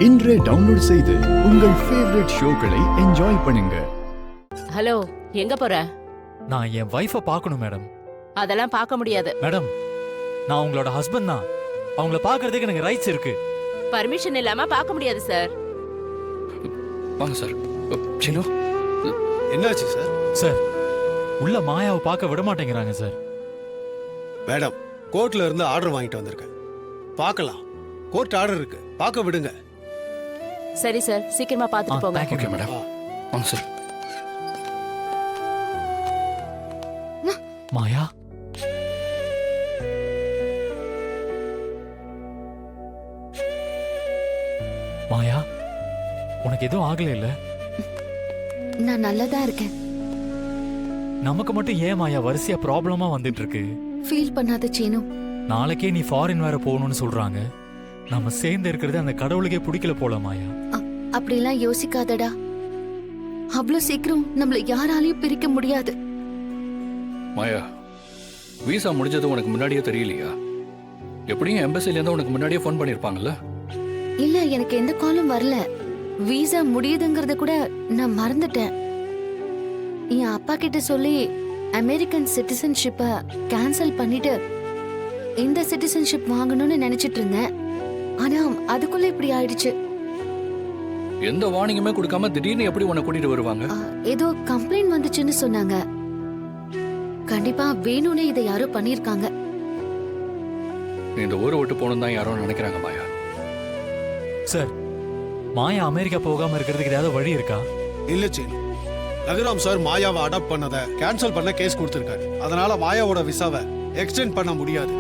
இன்றே டவுன்லோட் செய்து உங்கள் ஃபேவரட் ஷோக்களை என்ஜாய் பண்ணுங்க. ஹலோ, எங்க போற? நான் என் வைஃபை பார்க்கணும் மேடம். அதெல்லாம் பார்க்க முடியாது. மேடம், நான் உங்களோட ஹஸ்பண்ட் தான். அவங்கள பார்க்கறதுக்கு எனக்கு ரைட்ஸ் இருக்கு. பர்மிஷன் இல்லாம பார்க்க முடியாது சார். வாங்க சார். சினு, என்னாச்சு சார்? சார், உள்ள மாயாவை பார்க்க விட மாட்டேங்கிறாங்க சார். மேடம், கோர்ட்ல இருந்து ஆர்டர் வாங்கிட்டு வந்திருக்கேன். பார்க்கலாம். கோர்ட் ஆர்டர் இருக்கு, பார்க்க விடுங்க. சரி சார், சீக்கிரமா பார்த்துட்டு போங்க. thank you, okay madam. வாங்க சார். மாயா, மாயா, உனக்கு எதுவும் ஆகல இல்ல? நான் நல்லதா இருக்கேன். நமக்கு மட்டும் ஏன் மாயா வரிசையா ப்ராப்ளமா வந்துட்டு இருக்கு? ஃபீல் பண்ணாத சீனு. நாளைக்கே நீ ஃபாரின் வேற போகணும்னு சொல்றாங்க. நம்ம சேர்ந்து இருக்கிறது அந்த கடவுளுக்கே பிடிக்கல போல மாயா. அப்படிலாம் யோசிக்காதடா. அவ்வளவு சீக்கிரம் நம்மள யாராலையும் பிரிக்க முடியாது. மாயா, வீசா முடிஞ்சது உனக்கு முன்னாடியே தெரியலையா? எப்படியும் எம்பசில இருந்து உனக்கு முன்னாடியே ஃபோன் பண்ணிருப்பாங்கல்ல? இல்ல, எனக்கு எந்த காலும் வரல. வீசா முடியுதுங்கறத கூட நான் மறந்துட்டேன். என் அப்பா கிட்ட சொல்லி அமெரிக்கன் சிட்டிசன்ஷிப்ப கேன்சல் பண்ணிட்டு இந்த சிட்டிசன்ஷிப் வாங்கணும்னு நினைச்சிட்டு இருந்தேன். ஆனா அதுக்குள்ள இப்படி ஆயிடுச்சு. எந்த வார்னிங்குமே கொடுக்காம திடீர்னு எப்படி உன்னை கூட்டிட்டு வருவாங்க? ஏதோ கம்ப்ளைண்ட் வந்துச்சுன்னு சொன்னாங்க. கண்டிப்பா வேணும்னே இதை யாரோ பண்ணிருக்காங்க. நீ இந்த ஊரை விட்டு போகணும் தான் யாரோ நினைக்கிறாங்க மாயா. சார், மாயா அமெரிக்கா போகாம இருக்கிறதுக்கு ஏதாவது வழி இருக்கா? இல்ல சீனு, ரகுராம் சார் மாயாவை அடாப்ட் பண்ணத கேன்சல் பண்ண கேஸ் கொடுத்திருக்காரு. அதனால மாயாவோட விசாவை எக்ஸ்டெண்ட் பண்ண முடியாது.